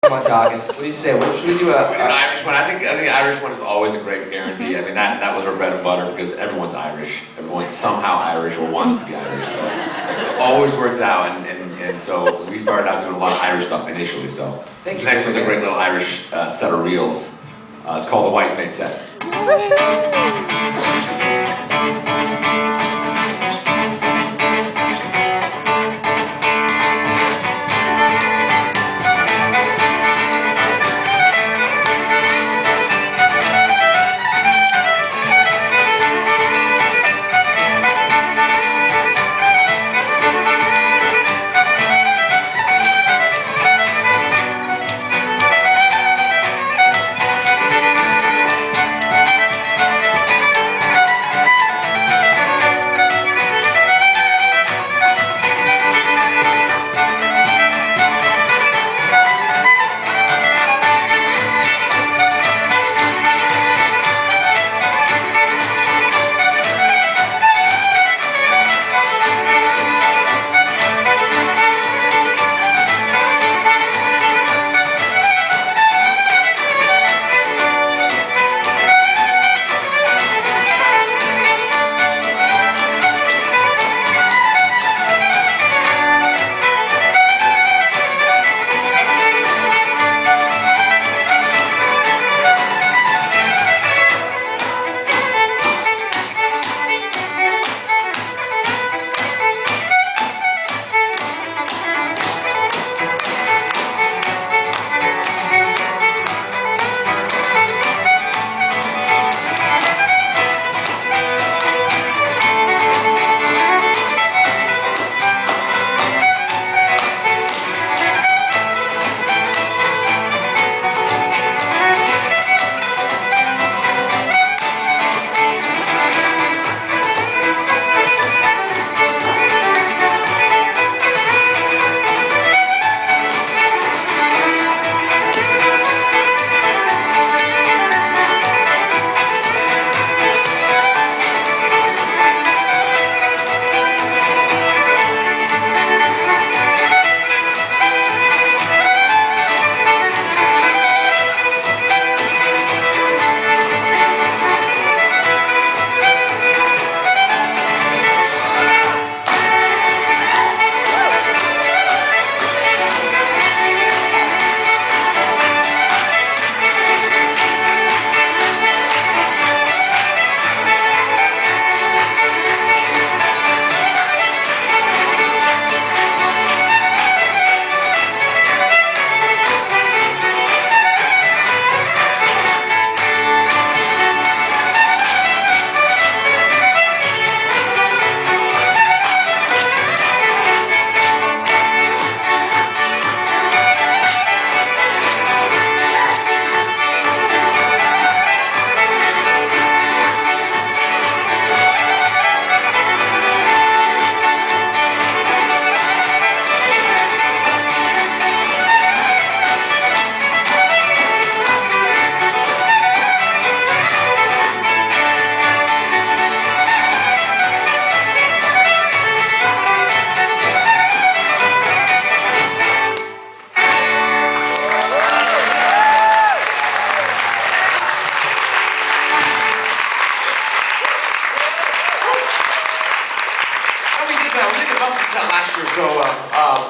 Come on, talking. What do you say? What should we do? We do an Irish one. I think the Irish one is always a great guarantee. I mean, that was our bread and butter because everyone's Irish. Everyone's somehow Irish or wants to be Irish. So it always works out. And so we started out doing a lot of Irish stuff initially. So this next one's a great little Irish set of reels. It's called the Wise Maid Set.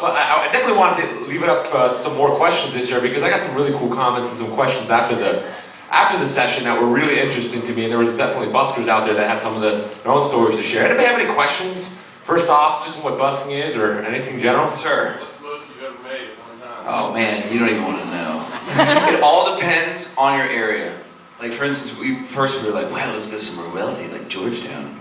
But I definitely wanted to leave it up for some more questions this year because I got some really cool comments and some questions after the session that were really interesting to me, and there was definitely buskers out there that had some of their own stories to share. Anybody have any questions? First off, just on what busking is or anything in general? Sir. What's the most you've ever made at one time? Oh man, you don't even want to know. It all depends on your area. Like for instance, we were like, wow, let's go somewhere wealthy like Georgetown.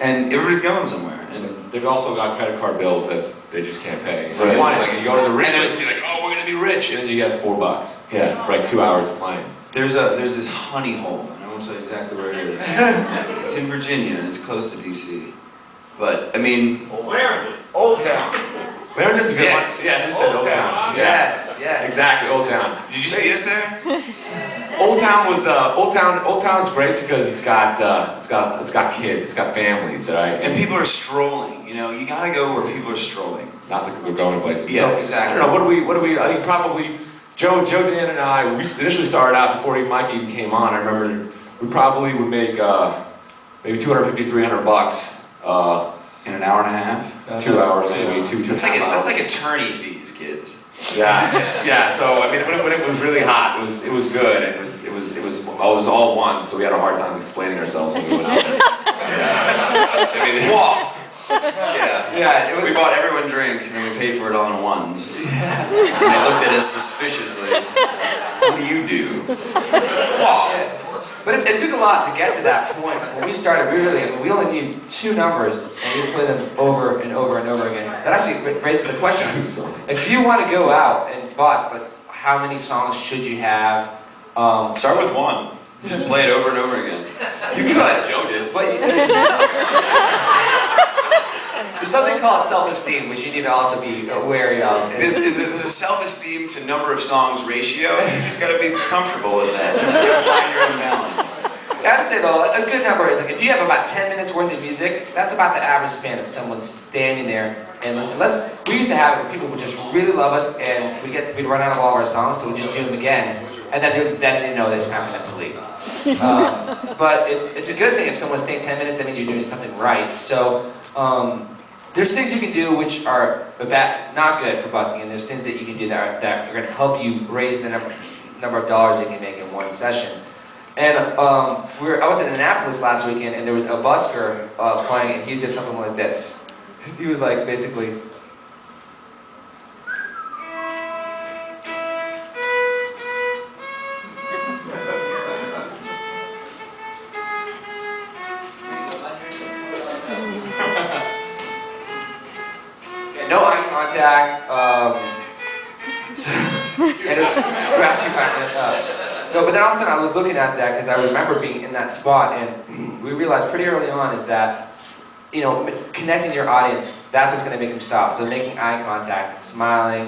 And everybody's going somewhere. And they've also got credit card bills that they just can't pay. And right. It's funny, like you go to the rich place, you're like, oh, we're gonna be rich, and then you get $4. Yeah. For like 2 hours of playing. There's this honey hole, and I won't tell you exactly where it is. It's in Virginia, and it's close to DC. But I mean, Clarendon. Old Town. Clarendon's a good Yes. one. Yeah, it's Old Old Town. Town. Yeah. Yes, yes. Exactly, Old Town. did you see us there? Old Town's great because it's got kids, it's got families, right? And people are strolling. You know, you gotta go where people are strolling. Not that they're going places. Yeah, so, exactly. I don't know. What do we? I think probably Joe, Dan, and I, we initially started out before Mike even came on. I remember we probably would make maybe 250, 300 bucks In an hour and a half? 2 hours maybe, two That's and a half that's hours. like attorney fees, kids. Yeah. So I mean, when it was really hot, it was good. It was all one. So we had a hard time explaining ourselves when we went out there. I mean, Whoa! Yeah. yeah, it was. We bought everyone drinks and then we paid for it all in ones. And they looked at us suspiciously. What do you do? Whoa! But it took a lot to get to that point. When we started, we only needed 2 numbers, and we play them over and over and over again. That actually raises the question: if you want to go out and bust, like, how many songs should you have? Start with one. Just play it over and over again. You could. Joe did. But there's something called self-esteem, which you need to also be wary of. There's a self-esteem to number of songs ratio, and you just gotta be comfortable with that. You just gotta find your own balance. I have to say though, a good number is like if you have about 10 minutes worth of music, that's about the average span of someone standing there and listening. We used to have it where people would just really love us, and we'd run out of all of our songs, so we'd just do them again, and then they know there's time for them to leave. But it's a good thing if someone's staying 10 minutes, that means you're doing something right. So there's things you can do which are not good for busking, and there's things that you can do that are going to help you raise the number of dollars you can make in one session. And I was in Annapolis last weekend, and there was a busker playing, and he did something like this. He was like, basically, no eye contact, and it's scratching my head up. No, but then all of a sudden I was looking at that because I remember being in that spot, and we realized pretty early on is that, you know, connecting to your audience, that's what's going to make them stop. So making eye contact, smiling,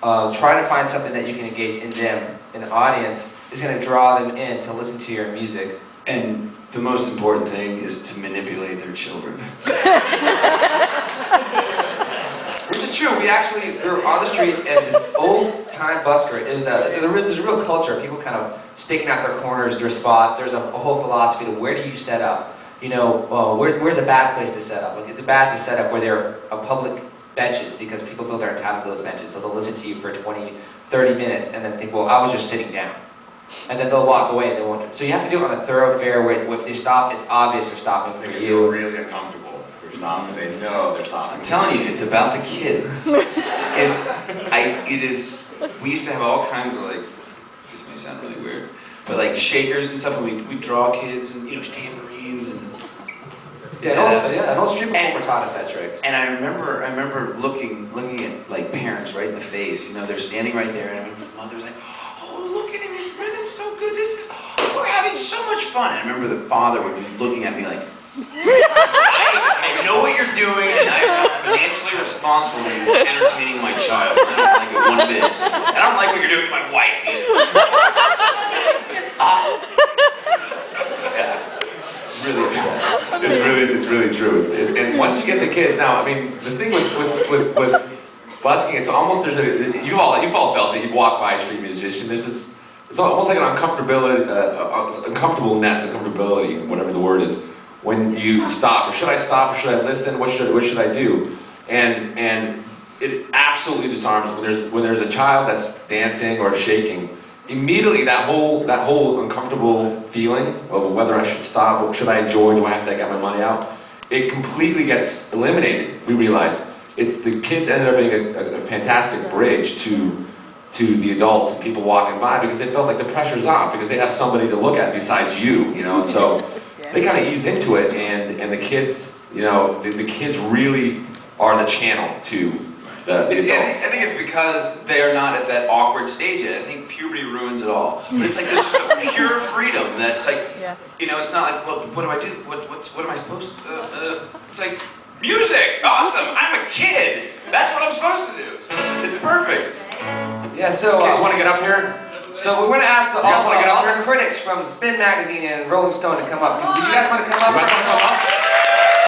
trying to find something that you can engage in them, in the audience, is going to draw them in to listen to your music. And the most important thing is to manipulate their children. Which is true. We were on the streets, and this old-time busker, there's a real culture. People kind of staking out their corners, their spots. There's a whole philosophy to where do you set up? You know, where's a bad place to set up? Like, it's bad to set up where there are public benches because people feel they're entitled to those benches. So they'll listen to you for 20, 30 minutes and then think, well, I was just sitting down. And then they'll walk away and they won't. So you have to do it on a thoroughfare where if they stop, it's obvious they're stopping for They you. feel really uncomfortable if they're stopping. They know they're stopping. I'm telling you, it's about the kids. We used to have all kinds of, like, this may sound really weird, but like shakers and stuff, and we draw kids and, you know, tambourines and... Yeah, an old street performer taught us that trick. And I remember looking at like parents right in the face. You know, they're standing right there, and I remember the mother's like, "Oh, look at him! His rhythm's so good. We're having so much fun." And I remember the father would be looking at me like, I know what you're doing, and I'm financially responsible for entertaining my child. I don't like it one bit. I don't like what you're doing with my wife either. It's awesome. Yeah, really upset. It's really true. And once you get the kids, now, I mean, the thing with busking, it's almost, you've all felt it, you've walked by a street musician, it's almost like an uncomfortability, uncomfortability, whatever the word is, when you stop, or should I stop, or should I listen, what should I do? And it absolutely disarms when there's a child that's dancing or shaking. Immediately, that whole uncomfortable feeling of whether I should stop, or should I enjoy, do I have to get my money out? It completely gets eliminated. We realize the kids ended up being a fantastic bridge to the adults and people walking by, because they felt like the pressure's off because they have somebody to look at besides you know. And so they kind of ease into it, and the kids, you know, the kids really are the channel to. I think it's because they are not at that awkward stage yet. I think puberty ruins it all. But it's like there's just a pure freedom that's like, you know, it's not like, well, what do I do? What am I supposed to? It's like, music, awesome. I'm a kid. That's what I'm supposed to do. It's perfect. Yeah. So Kids want to get up here? So we're going to ask guys wanna get up all the critics from Spin Magazine and Rolling Stone to come up. Would you guys want to come up? You guys want to come up?